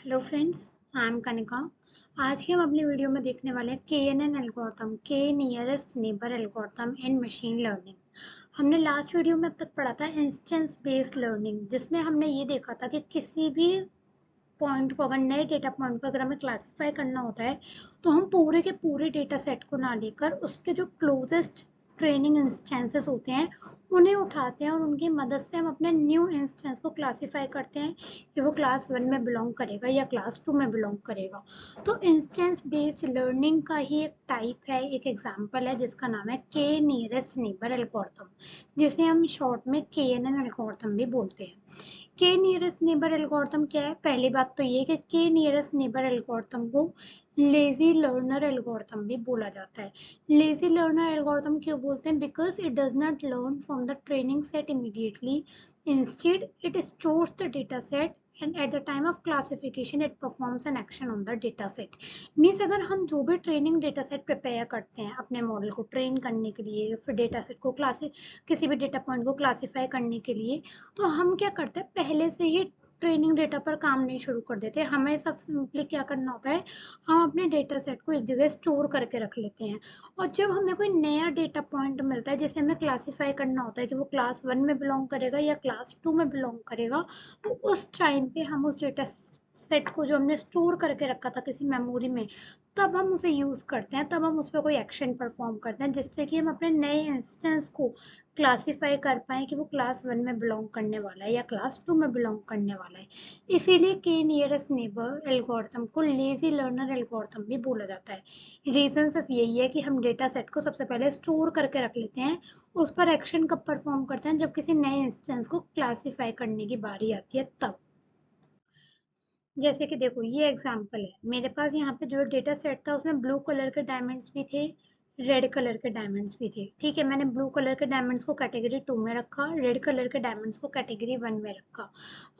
Hello friends, I am Kanika. आज के हम अपनी वीडियो में देखने वाले हैं KNN एल्गोरिथम, के नियरेस्ट नेबर एल्गोरिथम इन मशीन लर्निंग। हमने लास्ट वीडियो में अब तक पढ़ा था इंस्टेंस बेस्ड लर्निंग, जिसमें हमने ये देखा था कि किसी भी पॉइंट को, अगर नए डेटा पॉइंट को अगर हमें क्लासिफाई करना होता है तो हम पूरे के पूरे डेटा सेट को ना लेकर उसके जो क्लोजेस्ट ट्रेनिंग इंस्टेंसेस होते हैं उन्हें उठाते हैं और उनकी मदद से हम अपने न्यू इंस्टेंस को क्लासिफाई करते हैं कि वो क्लास 1 में बिलोंग करेगा या क्लास 2 में बिलोंग करेगा। तो इंस्टेंस बेस्ड लर्निंग का ही एक टाइप है, एक एग्जांपल है जिसका नाम है के नियरेस्ट नेबर एल्गोरिथम, जिसे हम शॉर्ट में KNN एल्गोरिथम भी बोलते हैं। के नियरेस्ट नेबर एल्गोरिथम क्या है? पहली बात तो ये कि के नियरेस्ट नेबर एल्गोरिथम को लेजी लर्नर एल्गोरिथम भी बोला जाता है। लेजी लर्नर एल्गोरिथम क्यों बोलते हैं? Because it does not learn from the training set immediately, instead it stores the data set and at the time of classification it performs an action on the data set। Means अगर हम जो भी training data set prepare करते हैं अपने model को train करने के लिए, फिर डेटा सेट को किसी भी डेटा पॉइंट को क्लासीफाई करने के लिए, तो हम क्या करते हैं, पहले से ही ट्रेनिंग डेटा पर काम नहीं शुरू कर देते। हमें सब सिंपली क्या करना होता है, हम अपने डेटा सेट को एक जगह स्टोर करके रख लेते हैं और जब हमें कोई नया डेटा पॉइंट मिलता है जिसे हमें क्लासीफाई करना होता है कि वो क्लास 1 में बिलोंग करेगा या क्लास 2 में बिलोंग करेगा, तो उस टाइम पे हम उस डेटा सेट को जो हमने स्टोर करके रखा था किसी मेमोरी में, तब हम उसे यूज करते हैं, तब हम उस पर कोई एक्शन परफॉर्म करते हैं जिससे कि हम अपने नए इंस्टेंस को क्लासीफाई कर पाए कि वो क्लास 1 में बिलोंग करने वाला है या क्लास 2 में बिलोंग करने वाला है। इसीलिए के नियरेस्ट नेबर एल्गोरिथम को लेजी लर्नर एल्गोरिथम भी बोला जाता है। रीजन सिर्फ यही है कि हम डेटा सेट को सबसे पहले स्टोर करके रख लेते हैं, उस पर एक्शन कब परफॉर्म करते हैं, जब किसी नए इंस्टेंस को क्लासीफाई करने की बारी आती है तब। जैसे कि देखो, ये एग्जांपल है, मेरे पास यहाँ पे जो डेटा सेट था उसमें ब्लू कलर के डायमंड्स भी थे, रेड कलर के डायमंड्स भी थे। ठीक है, मैंने ब्लू कलर के डायमंड्स को कैटेगरी 2 में रखा, रेड कलर के डायमंड्स को कैटेगरी 1 में रखा।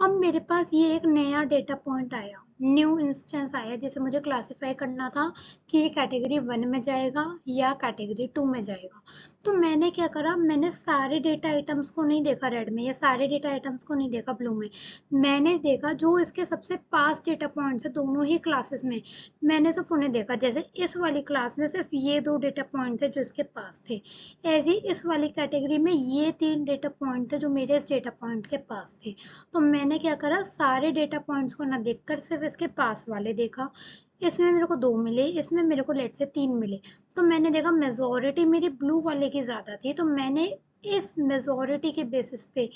अब मेरे पास ये एक नया डेटा पॉइंट आया, न्यू इंस्टेंस आया, जिसे मुझे क्लासीफाई करना था कि ये कैटेगरी 1 में जाएगा या कैटेगरी 2 में जाएगा। तो मैंने क्या करा, मैंने सारे डेटा आइटम्स को नहीं देखा रेड में या सारे डेटा आइटम्स को नहीं देखा ब्लू में। मैंने देखा जो इसके सबसे पास डेटा पॉइंट्स है दोनों ही क्लासेस में, मैंने सिर्फ उन्हें देखा। जैसे इस वाली क्लास में सिर्फ ये 2 डेटा पॉइंट थे जो इसके पास थे, ऐसे ही इस वाली कैटेगरी में ये 3 डेटा पॉइंट थे जो मेरे इस डेटा पॉइंट के पास थे। तो मैंने क्या करा, सारे डेटा पॉइंट्स को ना देखकर सिर्फ इसके पास वाले देखा। इसमें मेरे को 2 मिले, इसमें मेरे को लेट से 3 मिले। तो मैंने देखा मेजोरिटी मेरी ब्लू वाले की ज्यादा थी, तो मैंने इस मेजोरिटी के बेसिस पे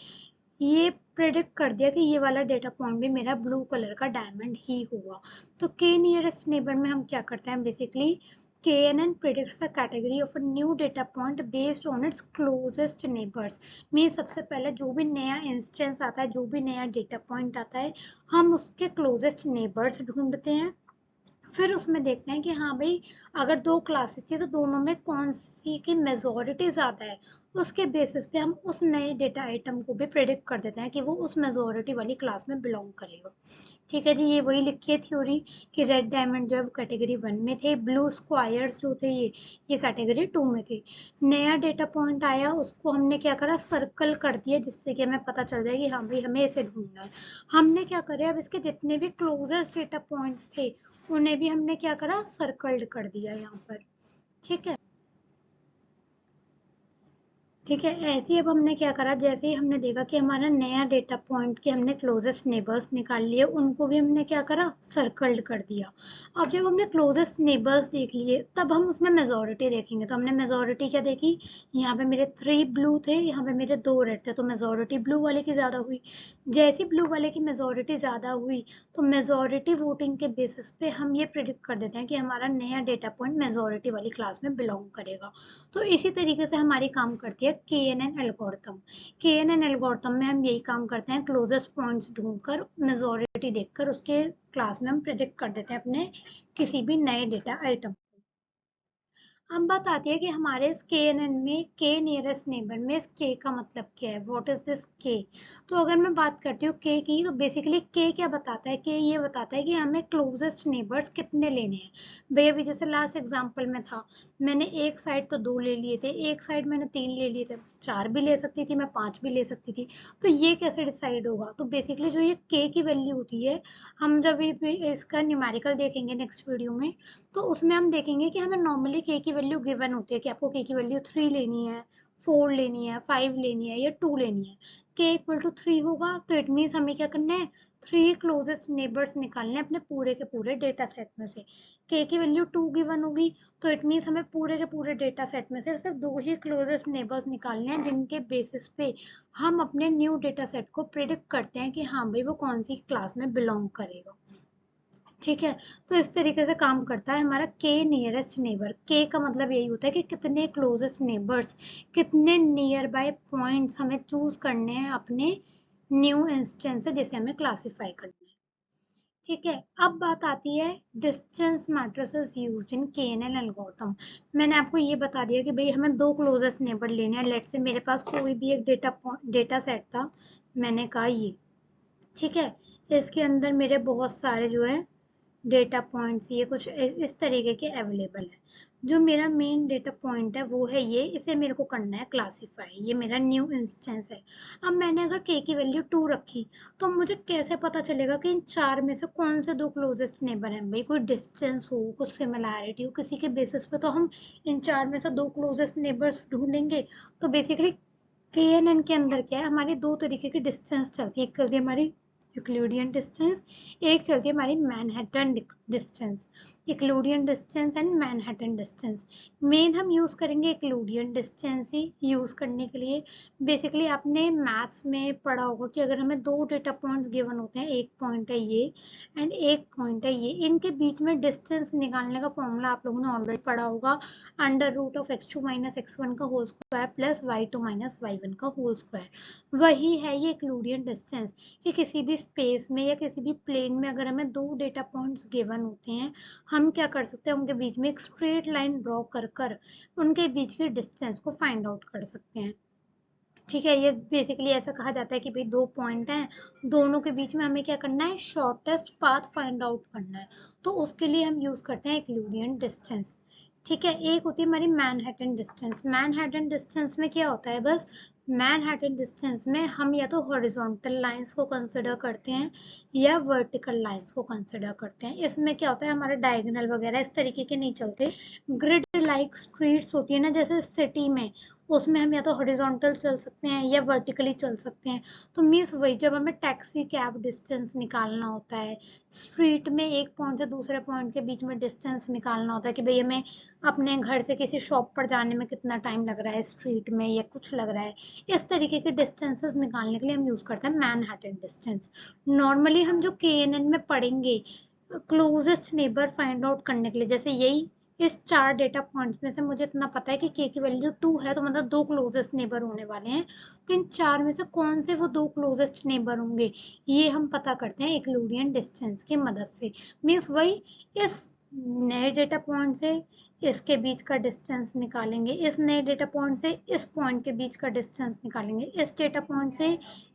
ये प्रेडिक्ट कर दिया कि ये वाला डेटा पॉइंट भी मेरा ब्लू कलर का डायमंड ही होगा। तो के नियरेस्ट नेबर में हम क्या करते हैं, basically KNN predicts the category of a new data point based on its closest neighbors। में सबसे पहले जो भी नया इंस्टेंस आता है, जो भी नया डेटा पॉइंट आता है, हम उसके क्लोजेस्ट नेबर्स ढूंढते हैं। फिर उसमें देखते हैं कि हाँ भाई, अगर 2 क्लासेस थी तो दोनों में कौन सी की मेजोरिटी ज्यादा है, उसके बेसिस पे हम उस नए डेटा आइटम को भी प्रेडिक्ट कर देते हैं कि वो उस मेजोरिटी वाली क्लास में बिलोंग करेगा। ठीक है जी, ये वही लिखी है थ्योरी कि रेड डायमंड जो है वो कैटेगरी 1 में थे, ब्लू स्क्वायर्स जो थे ये कैटेगरी 2 में थे। नया डेटा पॉइंट आया, उसको हमने क्या करा, सर्कल कर दिया, जिससे कि हमें पता चल जाए कि हाँ भाई हमें इसे ढूंढना है। हमने क्या करे, अब इसके जितने भी क्लोजेस्ट डेटा पॉइंट्स थे उन्हें भी हमने क्या करा, सर्कल्ड कर दिया यहाँ पर। ठीक है, ठीक है, ऐसे ही अब हमने क्या करा, जैसे ही हमने देखा कि हमारा नया डेटा पॉइंट के हमने क्लोजेस्ट नेबर्स निकाल लिए, उनको भी हमने क्या करा, सर्कल्ड कर दिया। अब जब हमने क्लोजेस्ट नेबर्स देख लिए तब हम उसमें मेजोरिटी देखेंगे। तो हमने मेजोरिटी क्या देखी, यहाँ पे मेरे 3 ब्लू थे, यहाँ पे मेरे 2 रेड थे, तो मेजोरिटी ब्लू वाले की ज्यादा हुई। जैसी ब्लू वाले की मेजोरिटी ज्यादा हुई तो मेजोरिटी वोटिंग के बेसिस पे हम ये प्रिडिक्ट कर देते हैं कि हमारा नया डेटा पॉइंट मेजोरिटी वाली क्लास में बिलोंग करेगा। तो इसी तरीके से हमारी काम करती है KNN एल्गोरिथम। KNN एल्गोरिथम में हम यही काम करते हैं, क्लोजेस्ट पॉइंट्स ढूंढकर मेजोरिटी देखकर उसके क्लास में हम प्रिडिक्ट कर देते हैं अपने किसी भी नए डेटा आइटम। अब बात आती है कि हमारे इस KNN में K नियरेस्ट नेबर में इस K का मतलब क्या है, व्हाट इज दिस K। तो अगर मैं बात करती हूँ K की, तो बेसिकली K क्या बताता है, K ये बताता है कि हमें क्लोजेस्ट नेबर्स कितने लेने हैं। भाई अभी जैसे लास्ट एग्जांपल में था, मैंने एक साइड तो 2 ले लिए थे, एक साइड मैंने 3 ले लिए थे, 4 भी ले सकती थी मैं, 5 भी ले सकती थी। तो ये कैसे डिसाइड होगा, तो बेसिकली जो ये K की वैल्यू होती है, हम जब इसका न्यूमेरिकल देखेंगे नेक्स्ट वीडियो में, तो उसमें हम देखेंगे कि हमें नॉर्मली के की वैल्यू गिवन होती है कि आपको के की वैल्यू 3 लेनी है, 4 लेनी है, 5 लेनी है या 2 लेनी है। के इक्वल टू 3 होगा तो इट मीन्स हमें क्या करना है, 3 क्लोजेस्ट नेबर्स निकालने हैं अपने पूरे के पूरे डेटा सेट में से। के की वैल्यू 2 गिवन होगी तो इट मीन्स हमें पूरे के पूरे डेटा सेट में से सिर्फ 2 ही क्लोजेस्ट नेबर्स निकालने हैं, जिनके बेसिस पे हम अपने न्यू डेटा सेट को प्रिडिक्ट करते हैं कि हाँ भाई वो कौन सी क्लास में बिलोंग करेगा। ठीक है, तो इस तरीके से काम करता है हमारा के नियरेस्ट नेबर। के का मतलब यही होता है कि कितने क्लोजेस्ट नेबर्स, कितने नियर बाय पॉइंट्स हमें चूज करने हैं अपने न्यू इंस्टेंस से जिसे हमें क्लासिफाई करना है। ठीक है, अब बात आती है distance matrices used in KNN algorithm. मैंने आपको ये बता दिया कि भाई हमें 2 क्लोजेस्ट नेबर लेने हैं। लेट्स से मेरे पास कोई भी एक डेटा सेट था, मैंने कहा ये, ठीक है, इसके अंदर मेरे बहुत सारे जो है डेटा पॉइंट्स ये कुछ इस तरीके के अवेलेबल है। जो मेरा मेन डेटा पॉइंट है वो है ये, इसे मेरे को करना है क्लासीफाई, ये मेरा न्यू इंस्टेंस है। अब मैंने अगर के की वैल्यू 2 रखी, तो मुझे कैसे पता चलेगा कि इन 4 में से कौन से 2 क्लोजेस्ट नेबर हैं। भाई कोई डिस्टेंस हो, कुछ सिमिलैरिटी हो, किसी के बेसिस पे तो हम इन 4 में से 2 क्लोजेस्ट नेबर्स ढूंढेंगे। तो बेसिकली केएनएन के अंदर क्या है, हमारी 2 तरीके की डिस्टेंस चलती है, एक चलती है हमारी यूक्लिडियन डिस्टेंस, एक चलती है हमारी Manhattan distance. Euclidean distance and Manhattan distance. Main हम यूज करेंगे यूक्लिडियन डिस्टेंस ही यूज करने के लिए। बेसिकली आपने मैथ्स में पढ़ा होगा कि अगर हमें 2 डेटा पॉइंट्स गिवन होते हैं, एक पॉइंट है ये एंड एक पॉइंट है ये, इनके बीच में डिस्टेंस निकालने का फॉर्मूला आप लोगों ने ऑलरेडी पढ़ा होगा, under root of x2 minus x1 का whole square plus y2 minus y1 का होल स्क्वायर। वही है ये यूक्लिडियन डिस्टेंस, कि किसी भी स्पेस में या किसी भी प्लेन में अगर हमें 2 डेटा पॉइंट्स गिवन होते हैं, हम क्या कर सकते हैं, उनके बीच में एक स्ट्रेट लाइन ड्रॉ कर कर उनके बीच की डिस्टेंस को फाइंड आउट कर सकते हैं। ठीक है, ये बेसिकली ऐसा कहा जाता है कि भाई 2 पॉइंट हैं, दोनों के बीच में हमें क्या करना है, शॉर्टेस्ट पाथ फाइंड आउट करना है। तो उसके लिए हम यूज करते हैं यूक्लिडियन डिस्टेंस। ठीक है, एक होती है हमारी मैनहट्टन डिस्टेंस। मैनहट्टन डिस्टेंस में क्या होता है, बस मैनहट्टन डिस्टेंस में हम या तो हॉरिजॉन्टल लाइंस को कंसिडर करते हैं या वर्टिकल लाइंस को कंसिडर करते हैं। इसमें क्या होता है, हमारे डायगोनल वगैरह इस तरीके के नहीं चलते। ग्रिड लाइक स्ट्रीट्स होती है ना जैसे सिटी में, उसमें हम या तो हॉरिजॉन्टल चल सकते हैं या वर्टिकली चल सकते हैं। तो मीन्स वही, जब हमें टैक्सी कैब डिस्टेंस निकालना होता है, स्ट्रीट में एक पॉइंट से दूसरे पॉइंट के बीच में डिस्टेंस निकालना होता है कि भाई हमें अपने घर से किसी शॉप पर जाने में कितना टाइम लग रहा है स्ट्रीट में या कुछ लग रहा है, इस तरीके के डिस्टेंसेस निकालने के लिए हम यूज करते हैं मैनहट्टन डिस्टेंस। नॉर्मली हम जो केएनएन में पढ़ेंगे क्लोजेस्ट नेबर फाइंड आउट करने के लिए, जैसे यही इस 4 डेटा पॉइंट्स में से मुझे इतना पता है कि के की वैल्यू 2 है, तो मतलब 2 क्लोजेस्ट नेबर होने वाले हैं। तो इन 4 में से कौन से वो 2 क्लोजेस्ट नेबर होंगे, ये हम पता करते हैं यूक्लिडियन डिस्टेंस की मदद से। मीन्स वही, इस नए डेटा पॉइंट से इसके बीच का डिस्टेंस निकालेंगे, इस नए डेटा पॉइंट से इस पॉइंट के बीच का डिस्टेंस निकालेंगे, इस डेटा पॉइंट से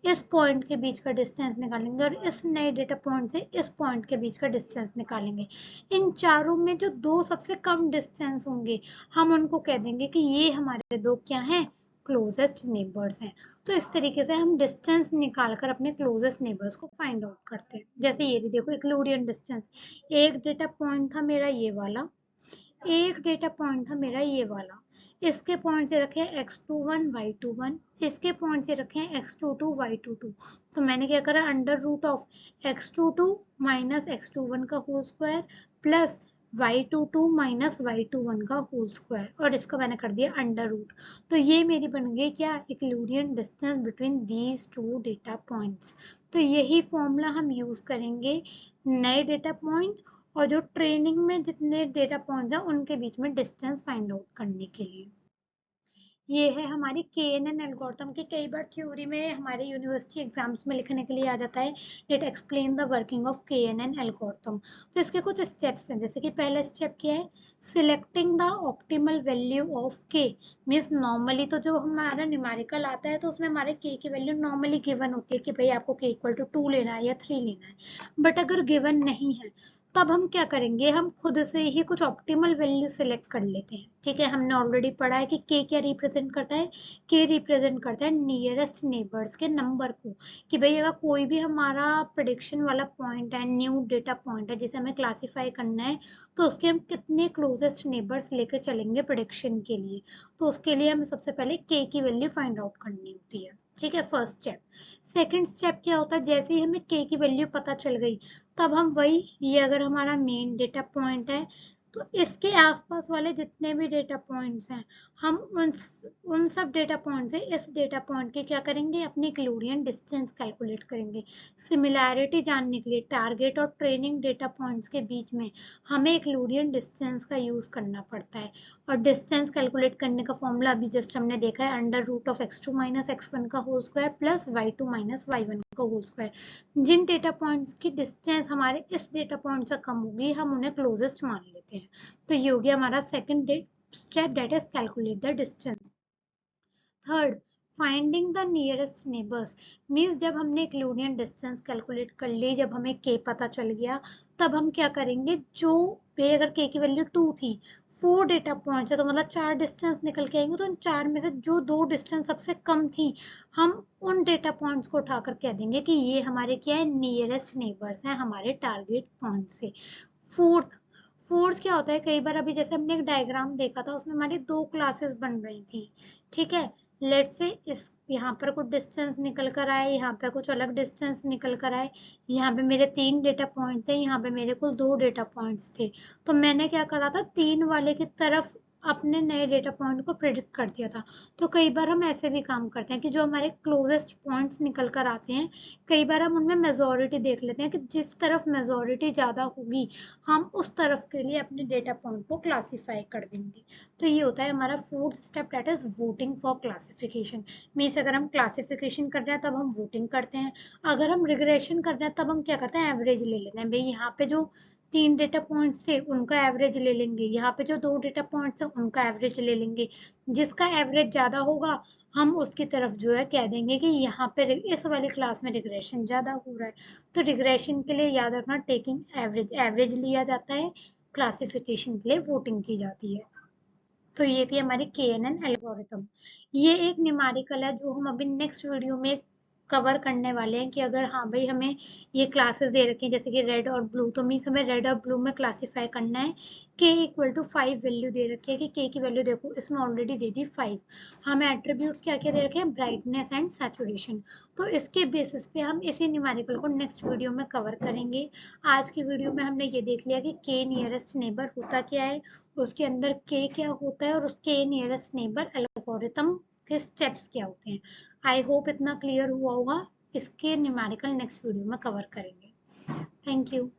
इस पॉइंट के बीच का डिस्टेंस निकालेंगे और इस नए डेटा पॉइंट से इस पॉइंट के बीच का डिस्टेंस निकालेंगे। इन चारों में जो 2 सबसे कम डिस्टेंस होंगे, हम उनको कह देंगे कि ये हमारे 2 क्या हैं, क्लोजेस्ट नेबर्स हैं। तो इस तरीके से हम डिस्टेंस निकाल कर अपने क्लोजेस्ट नेबर्स को फाइंड आउट करते हैं। जैसे ये देखो यूक्लिडियन डिस्टेंस, एक डेटा पॉइंट था मेरा ये वाला, एक डेटा पॉइंट था मेरा ये वाला, इसके पॉइंट से रखे x21 y21, इसके पॉइंट से रखे x22 y22। तो मैंने क्या करा, under root of x22 minus x21 का whole square plus y22 minus y21 का होल स्क्वायर, और इसका मैंने कर दिया अंडर रूट। तो ये मेरी बन गई क्या, Euclidean distance between these 2 data points. तो यही फॉर्मूला हम यूज करेंगे नए डेटा पॉइंट और जो ट्रेनिंग में जितने डेटा पॉइंट्स हैं उनके बीच में डिस्टेंस फाइंड आउट करने के लिए। ये है हमारी KNN एल्गोरिथम की। कई बार थ्योरी में हमारे यूनिवर्सिटी एग्जाम्स में लिखने के लिए आ जाता है let explain the working of KNN algorithm. तो इसके कुछ स्टेप्स हैं, जैसे कि पहला स्टेप क्या है, selecting the optimal value of k। Means normally तो जो हमारा न्यूमेरिकल आता है तो उसमें हमारे k की वैल्यू नॉर्मली गिवन होती है कि भाई आपको k इक्वल टू 2 लेना है या 3 लेना है। बट अगर गिवन नहीं है तब हम क्या करेंगे, हम खुद से ही कुछ ऑप्टिमल वैल्यू सिलेक्ट कर लेते हैं। ठीक है, हमने ऑलरेडी पढ़ा है कि के क्या रिप्रेजेंट करता है, के रिप्रेजेंट करता है नियरेस्ट नेबर्स के नंबर को। कि भाई अगर कोई भी हमारा प्रिडिक्शन वाला पॉइंट है, न्यू डेटा पॉइंट है जिसे हमें क्लासिफाई करना है, तो उसके हम कितने क्लोजेस्ट नेबर्स लेकर चलेंगे प्रिडिक्शन के लिए। तो उसके लिए हमें सबसे पहले के की वैल्यू फाइंड आउट करनी होती है। ठीक है, फर्स्ट स्टेप। सेकेंड स्टेप क्या होता है, जैसे ही हमें के की वैल्यू पता चल गई तब हम वही, ये अगर हमारा मेन डेटा पॉइंट है तो इसके आसपास वाले जितने भी डेटा पॉइंट्स हैं, हम उन सब डेटा पॉइंट से इस डेटा पॉइंट के क्या करेंगे, अपनी इक्लूडियन डिस्टेंस कैलकुलेट करेंगे। सिमिलैरिटी जानने के लिए टारगेट और ट्रेनिंग डेटा पॉइंट्स के बीच में हमें इक्लूडियन डिस्टेंस का यूज करना पड़ता है। और डिस्टेंस कैलकुलेट करने का फॉर्मूला अभी जस्ट हमने देखा है, under root of x2 minus x1 का whole square plus y2 minus y1 का होल स्क्वायर। जिन डेटा पॉइंट्स की डिस्टेंस हमारे इस डेटा पॉइंट से कम होगी हम उन्हें क्लोजेस्ट मान लेते हैं। तो ये हो गया हमारा second step, that is calculate the distance. Third, finding the nearest neighbours. Means जब हमने इक्लूडियन डिस्टेंस कैलकुलेट कर ली, जब हमें के पता चल गया, तब हम क्या करेंगे, जो पे अगर के की वैल्यू 2 थी, 4 डेटा पॉइंट्स है तो मतलब 4 डिस्टेंस निकल के आएंगे, तो इन 4 में से जो 2 डिस्टेंस सबसे कम थी, हम उन डेटा पॉइंट्स को उठाकर कह देंगे कि ये हमारे क्या है, नियरेस्ट नेबर्स हैं हमारे टारगेट पॉइंट से। फोर्थ, फोर्थ क्या होता है, कई बार अभी जैसे हमने एक डायग्राम देखा था उसमें हमारी 2 क्लासेस बन रही थी। ठीक है, लेट से इस यहाँ पर कुछ डिस्टेंस निकल कर आए, यहाँ पे कुछ अलग डिस्टेंस निकल कर आए, यहाँ पे मेरे 3 डेटा पॉइंट थे, यहाँ पे मेरे कुल 2 डेटा पॉइंट्स थे। तो मैंने क्या करा था, 3 वाले की तरफ अपने नए डेटा पॉइंट को प्रिडिक्ट कर दिया था। तो कई बार हम ऐसे भी काम करते हैं कि जो हमारे क्लोजेस्ट पॉइंट्स निकल कर आते हैं, कई बार हम उनमें मेजोरिटी देख लेते हैं कि जिस तरफ मेजोरिटी ज्यादा होगी हम उस तरफ के लिए अपने डेटा पॉइंट को क्लासिफाई कर देंगे। तो ये होता है हमारा fourth step, that is voting for classification. Means अगर हम क्लासिफिकेशन कर रहे हैं तब हम वोटिंग करते हैं, अगर हम रिग्रेशन कर रहे हैं तब हम क्या करते हैं, एवरेज ले लेते हैं। भाई यहाँ पे जो 3 डेटा पॉइंट्स थे उनका एवरेज ले लेंगे, यहाँ पे जो 2 डेटा पॉइंट्स हैं उनका एवरेज ले लेंगे। जिसका एवरेज ज्यादा होगा हम उसकी तरफ जो है कह देंगे कि यहाँ पे इस वाली क्लास में रिग्रेशन ज्यादा हो रहा है। तो रिग्रेशन के लिए याद रखना, टेकिंग एवरेज, एवरेज लिया जाता है, क्लासिफिकेशन के लिए वोटिंग की जाती है। तो ये थी हमारी KNN एल्गोरिथम। ये एक न्यूमेरिकल है जो हम अभी नेक्स्ट वीडियो में कवर करने वाले हैं कि अगर हाँ भाई हमें ये क्लासेस दे रखी हैं जैसे कि रेड और ब्लू, तो मीन्स हमें रेड और ब्लू में क्लासीफाई करना है। k इक्वल टू 5 वैल्यू दे रखी है कि k की वैल्यू देखो इसमें ऑलरेडी दे दी 5। हमें एट्रीब्यूट्स क्या क्या दे रखे हैं, ब्राइटनेस एंड सैचुरेशन। तो इसके बेसिस पे हम इसी न्यूमेरिकल को नेक्स्ट वीडियो में कवर करेंगे। आज की वीडियो में हमने ये देख लिया कि k नियरेस्ट नेबर होता क्या है, उसके अंदर k क्या होता है और उसके नियरेस्ट नेबर एल्गोरिथम के स्टेप्स क्या होते हैं। आई होप इतना क्लियर हुआ होगा। इसके न्यूमेरिकल नेक्स्ट वीडियो में कवर करेंगे। Thank you.